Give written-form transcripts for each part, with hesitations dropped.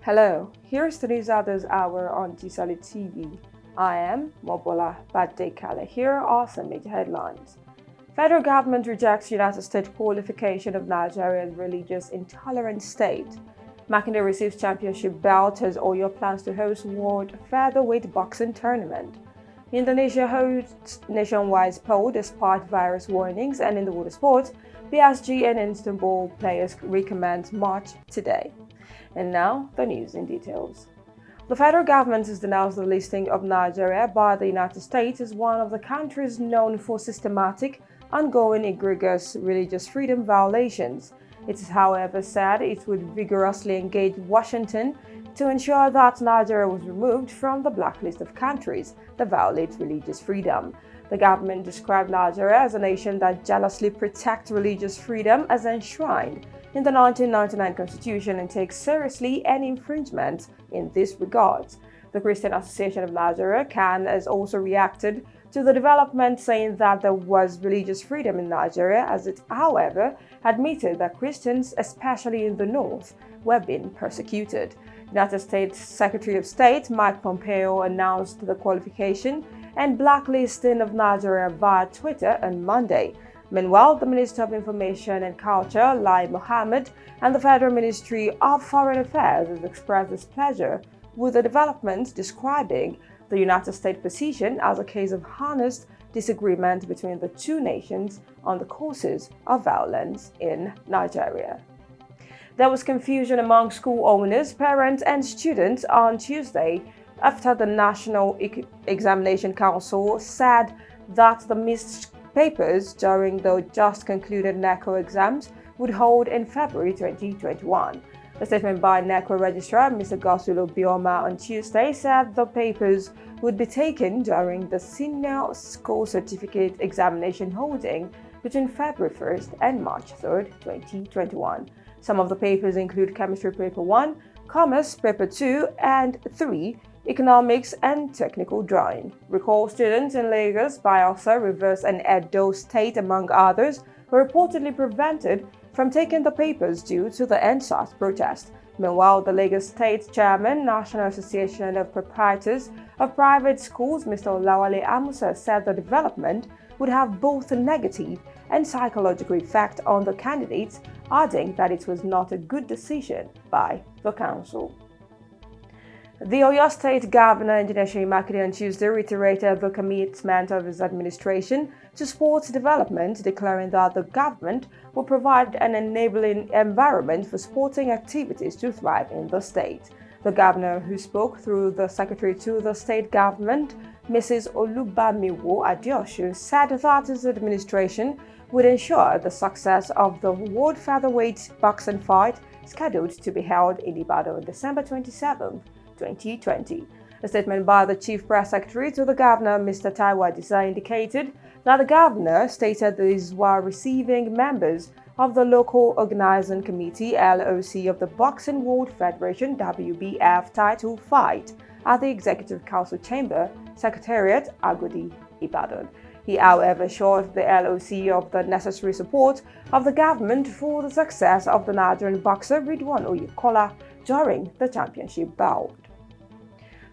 Hello, here's today's Others Hour on Tstv. I am Mobola Badekale. Here are some major headlines. Federal government rejects United States qualification of Nigeria as religious intolerant state. Makinde receives championship belt as Oyo plans to host World Featherweight Boxing Tournament. Indonesia hosts nationwide poll despite virus warnings, and in the world of sports, PSG and Istanbul players recommence match today. And now, the news in details. The federal government has denounced the listing of Nigeria by the United States as one of the countries known for systematic, ongoing, egregious religious freedom violations. It has, however, said it would vigorously engage Washington to ensure that Nigeria was removed from the blacklist of countries that violate religious freedom. The government described Nigeria as a nation that jealously protects religious freedom as enshrined in the 1999 Constitution and takes seriously any infringement in this regard. The Christian Association of Nigeria, CAN, has also reacted to the development, saying that there was religious freedom in Nigeria, as it, however, admitted that Christians, especially in the north, were being persecuted. United States Secretary of State Mike Pompeo announced the qualification and blacklisting of Nigeria via Twitter on Monday. Meanwhile, the Minister of Information and Culture, Lai Mohammed, and the Federal Ministry of Foreign Affairs has expressed displeasure with the development, describing the United States position as a case of honest disagreement between the two nations on the causes of violence in Nigeria. There was confusion among school owners, parents, and students on Tuesday after the National Examination Council said that the missed papers during the just concluded NECO exams would hold in February 2021. A statement by NECO Registrar Mr. Gosulo Bioma on Tuesday said the papers would be taken during the Senior School Certificate Examination holding between February 1st and March 3rd, 2021. Some of the papers include Chemistry Paper 1, Commerce Paper 2 and 3, Economics and Technical Drawing. Recall students in Lagos, Bayelsa, Rivers and Edo State, among others, were reportedly prevented from taking the papers due to the EndSARS protest. Meanwhile, the Lagos State Chairman, National Association of Proprietors of Private Schools, Mr. Olawale Amusa, said the development would have both a negative and psychological effect on the candidates, adding that it was not a good decision by the council. The Oyo State Governor, Engineer Seyi Makinde, on Tuesday reiterated the commitment of his administration to sports development, declaring that the government will provide an enabling environment for sporting activities to thrive in the state. The governor, who spoke through the secretary to the state government, Mrs. Olubamiwo Adeosun, said that his administration would ensure the success of the World Featherweight Boxing fight scheduled to be held in Ibadan on December 27, 2020. A statement by the Chief Press Secretary to the Governor, Mr. Taiwo Adisa, indicated that the Governor stated this while receiving members of the local organizing committee (LOC) of the Boxing World Federation (WBF) title fight at the Executive Council Chamber, Secretariat, Agodi, Ibadan. He, however, assured the LOC of the necessary support of the government for the success of the Nigerian boxer Ridwan Oyekola during the championship bout.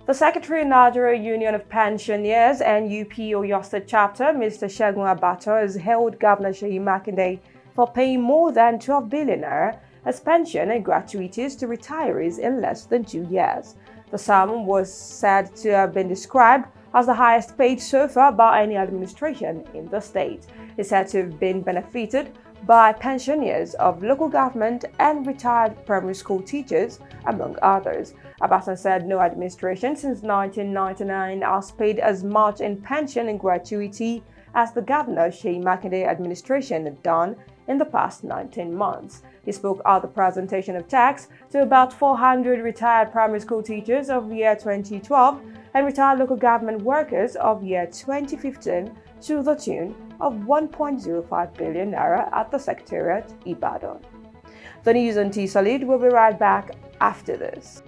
The Secretary of Nigeria Union of Pensioners and UP Oyo State Chapter, Mr. Segun Abato, has hailed Governor Seyi Makinde for paying more than 12 billion naira as pension and gratuities to retirees in less than 2 years. The sum was said to have been described as the highest paid so far by any administration in the state. It's said to have been benefited by pensioners of local government and retired primary school teachers, among others. Abasan said no administration since 1999 has paid as much in pension and gratuity as the Governor Seyi Makinde administration had done in the past 19 months. He spoke at the presentation of tax to about 400 retired primary school teachers of year 2012 and retired local government workers of year 2015 to the tune of 1.05 billion naira at the Secretariat, Ibadan. The news on Tstv will be right back after this.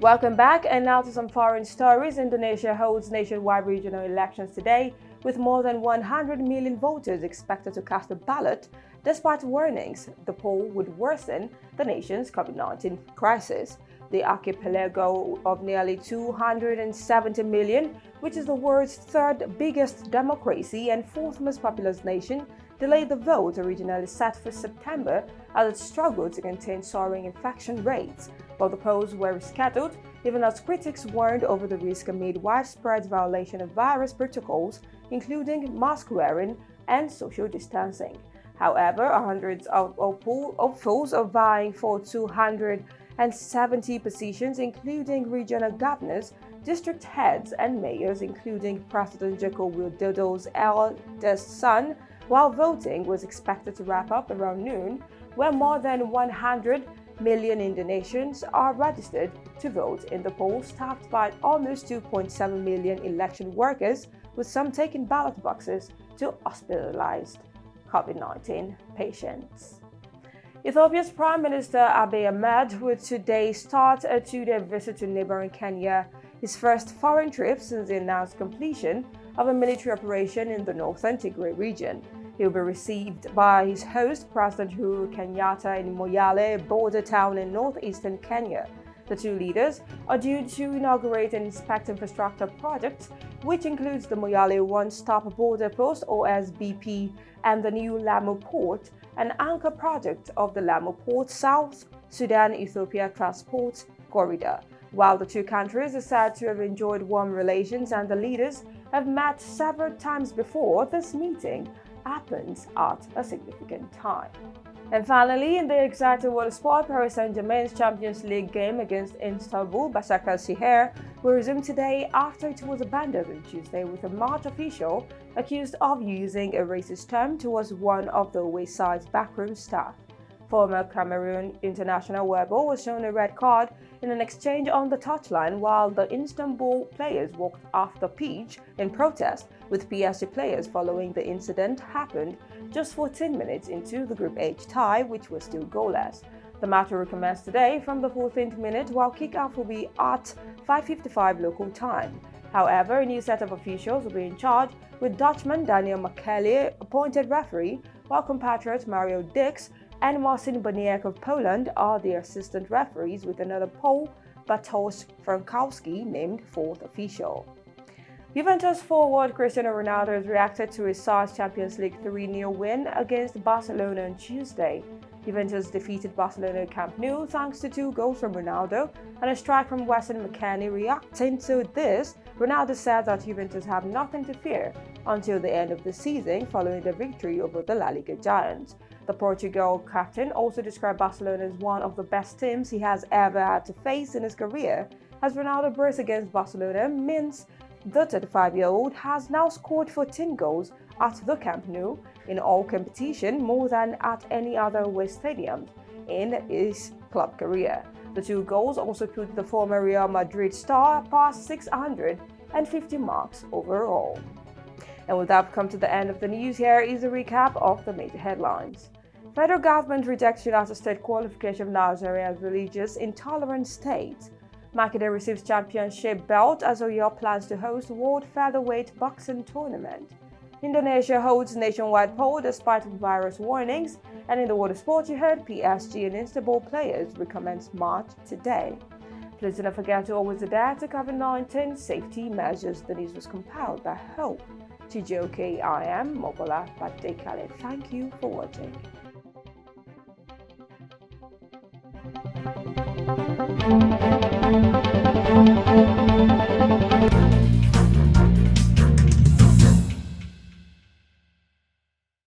Welcome back, and now to some foreign stories. Indonesia holds nationwide regional elections today, with more than 100 million voters expected to cast a ballot, despite warnings the poll would worsen the nation's COVID-19 crisis. The archipelago of nearly 270 million, which is the world's third biggest democracy and fourth most populous nation, delayed the vote originally set for September as it struggled to contain soaring infection rates. While the polls were rescheduled, even as critics warned over the risk amid widespread violation of virus protocols, including mask wearing and social distancing. However, hundreds of hopefuls are vying for 270 positions, including regional governors, district heads, and mayors, including President Joko Widodo's eldest son, while voting was expected to wrap up around noon, where more than 100 million Indonesians are registered to vote in the polls staffed by almost 2.7 million election workers, with some taking ballot boxes to hospitalized COVID-19 patients. Ethiopia's Prime Minister Abiy Ahmed would today start a two-day visit to neighboring Kenya, his first foreign trip since the announced completion of a military operation in the northern Tigray region. He will be received by his host, President Uhuru Kenyatta, in Moyale, a border town in northeastern Kenya. The two leaders are due to inaugurate and inspect infrastructure projects, which includes the Moyale One-Stop Border Post (OSBP) and the new Lamu Port, an anchor project of the Lamu Port South Sudan-Ethiopia Transport Corridor. While the two countries are said to have enjoyed warm relations and the leaders have met several times before, this meeting happens at a significant time. And finally, in the exciting world of sport, Paris Saint-Germain's Champions League game against Istanbul Başakşehir will resume today after it was abandoned on Tuesday, with a match official accused of using a racist term towards one of the away side's backroom staff. Former Cameroon international Webo was shown a red card in an exchange on the touchline, while the Istanbul players walked off the pitch in protest, with PSG players following the incident happened just 14 minutes into the Group H tie, which was still goalless. The match will recommence today from the 14th minute, while kick-off will be at 5:55 local time. However, a new set of officials will be in charge, with Dutchman Daniel Makele appointed referee, while compatriot Mario Dix and Marcin Boniek of Poland are the assistant referees, with another Pole, Bartosz Frankowski, named fourth official. Juventus forward Cristiano Ronaldo has reacted to his side's Champions League 3-0 win against Barcelona on Tuesday. Juventus defeated Barcelona at Camp Nou thanks to 2 goals from Ronaldo and a strike from Weston McKennie. Reacting to this, Ronaldo said that Juventus have nothing to fear until the end of the season following the victory over the La Liga giants. The Portugal captain also described Barcelona as one of the best teams he has ever had to face in his career, as Ronaldo brace against Barcelona means the 35-year-old has now scored 14 goals at the Camp Nou in all competition, more than at any other away stadium in his club career. The 2 goals also put the former Real Madrid star past 650 marks overall. And with that, we've come to the end of the news. Here is a recap of the major headlines. Federal government rejects United States qualification of Nigeria as religious intolerant state. MAKINDE receives championship belt as Oyo plans to host World Featherweight Boxing Tournament. Indonesia holds nationwide poll despite virus warnings. And in the world of sport, you heard PSG and Istanbul players recommence march today. Please do not forget to always adapt to COVID-19 safety measures. The news was compiled by Hope Tstv. I am Mobola Badekale. Thank you for watching.